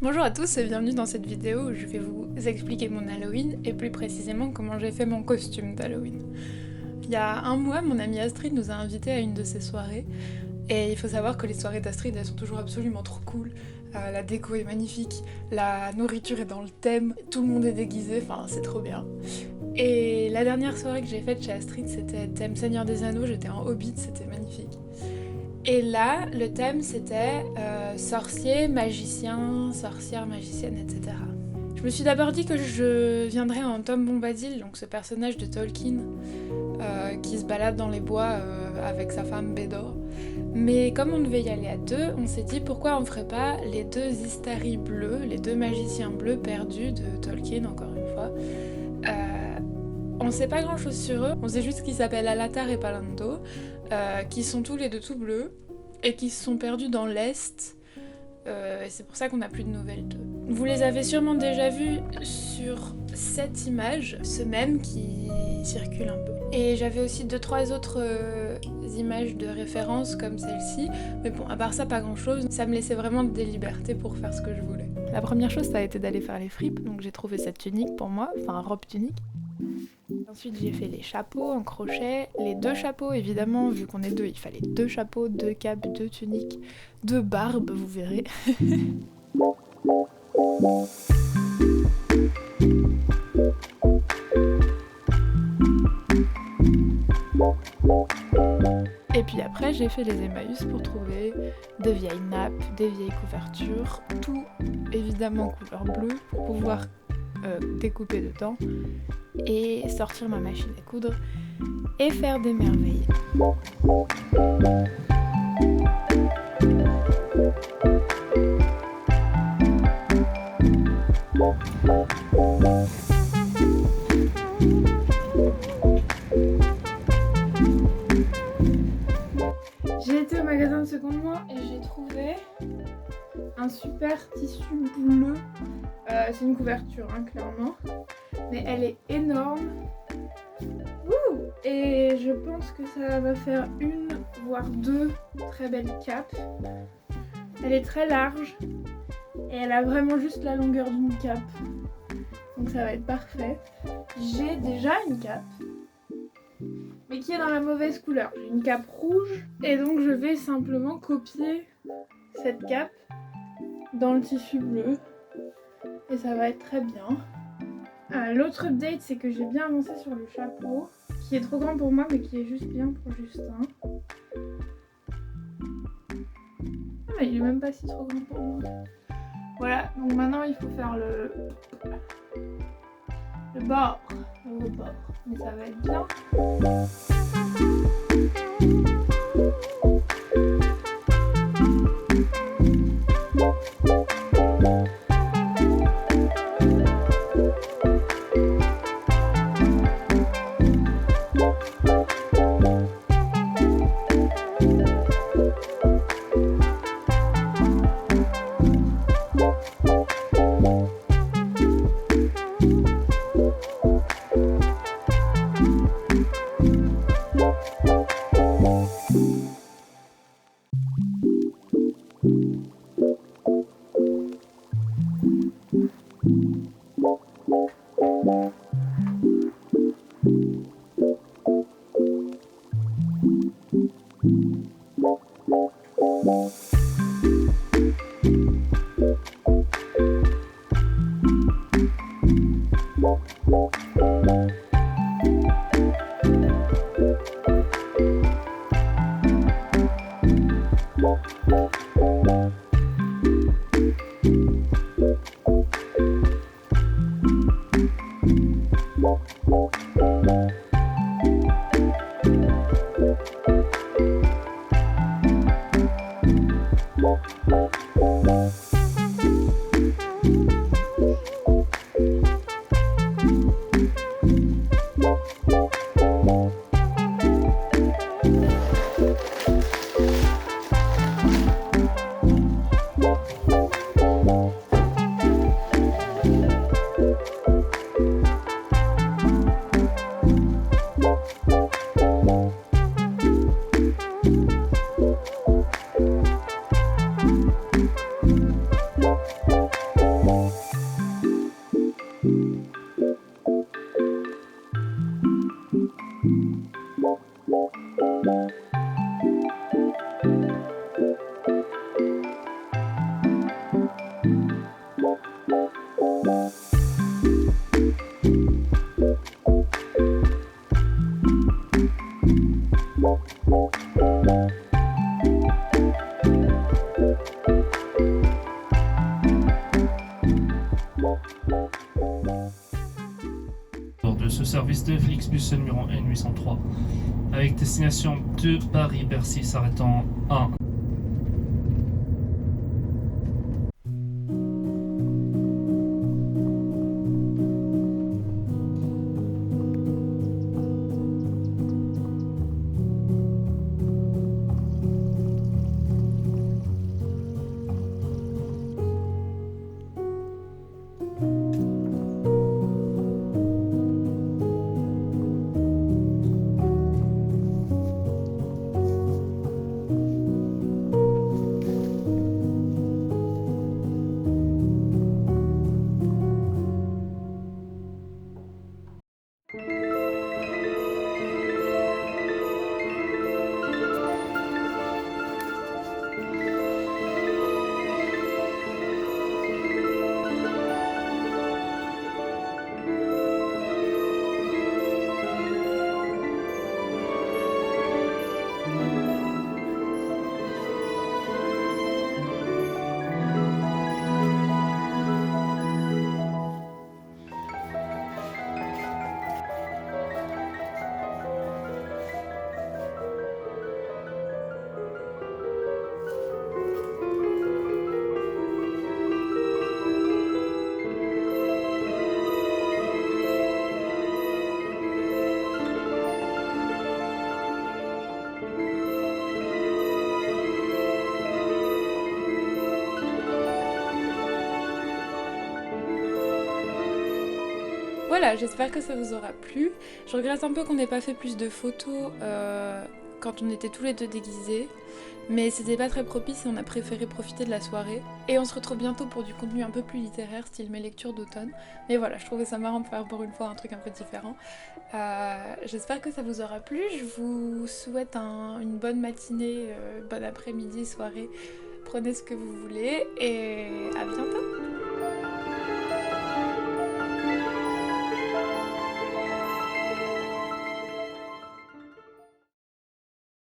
Bonjour à tous et bienvenue dans cette vidéo où je vais vous expliquer mon Halloween et plus précisément comment j'ai fait mon costume d'Halloween. Il y a un mois, mon amie Astrid nous a invités à une de ses soirées et il faut savoir que les soirées d'Astrid elles sont toujours absolument trop cool. La déco est magnifique, la nourriture est dans le thème, tout le monde est déguisé, enfin c'est trop bien. Et la dernière soirée que j'ai faite chez Astrid c'était thème Seigneur des Anneaux, j'étais en Hobbit, c'était magnifique. Et là, le thème c'était sorcier, magicien, sorcière, magicienne, etc. Je me suis d'abord dit que je viendrais en Tom Bombadil, donc ce personnage de Tolkien qui se balade dans les bois avec sa femme Bédor. Mais comme on devait y aller à deux, on s'est dit pourquoi on ferait pas les deux Istari bleus, les deux magiciens bleus perdus de Tolkien, encore une fois. On sait pas grand chose sur eux, on sait juste qu'ils s'appellent Alatar et Palando, qui sont tous les deux tout bleus, et qui se sont perdus dans l'Est, et c'est pour ça qu'on n'a plus de nouvelles d'eux. Vous les avez sûrement déjà vus sur cette image, ce mème qui circule un peu. Et j'avais aussi 2-3 autres images de référence comme celle-ci, mais bon, à part ça, pas grand-chose. Ça me laissait vraiment des libertés pour faire ce que je voulais. La première chose, ça a été d'aller faire les fripes, donc j'ai trouvé cette tunique pour moi, enfin robe tunique. Ensuite j'ai fait les chapeaux en crochet, les deux chapeaux évidemment, vu qu'on est deux, il fallait deux chapeaux, deux capes, deux tuniques, deux barbes, vous verrez. Et puis après j'ai fait les Emmaüs pour trouver des vieilles nappes, des vieilles couvertures, tout évidemment couleur bleue pour pouvoir découper dedans et sortir ma machine à coudre et faire des merveilles. J'ai été au magasin de seconde main et j'ai trouvé un super tissu bleu. C'est une couverture, hein, clairement. Mais elle est énorme. Wouh! Et je pense que ça va faire une, voire deux très belles capes. Elle est très large. Et elle a vraiment juste la longueur d'une cape. Donc ça va être parfait. J'ai déjà une cape. Mais qui est dans la mauvaise couleur. J'ai une cape rouge. Et donc je vais simplement copier cette cape dans le tissu bleu. Et ça va être très bien. L'autre update, c'est que j'ai bien avancé sur le chapeau, qui est trop grand pour moi, mais qui est juste bien pour Justin. Ah, mais il est même pas si trop grand pour moi. Voilà, donc maintenant il faut faire le bord. Le bord. Mais ça va être bien. De ce service de Flixbus numéro N803 avec destination de Paris-Bercy s'arrêtant à Voilà, j'espère que ça vous aura plu. Je regrette un peu qu'on n'ait pas fait plus de photos quand on était tous les deux déguisés, mais c'était pas très propice et on a préféré profiter de la soirée. Et on se retrouve bientôt pour du contenu un peu plus littéraire, style mes lectures d'automne. Mais voilà, je trouvais ça marrant de faire pour une fois un truc un peu différent. J'espère que ça vous aura plu. Je vous souhaite une bonne matinée, bon après-midi, soirée. Prenez ce que vous voulez et à bientôt!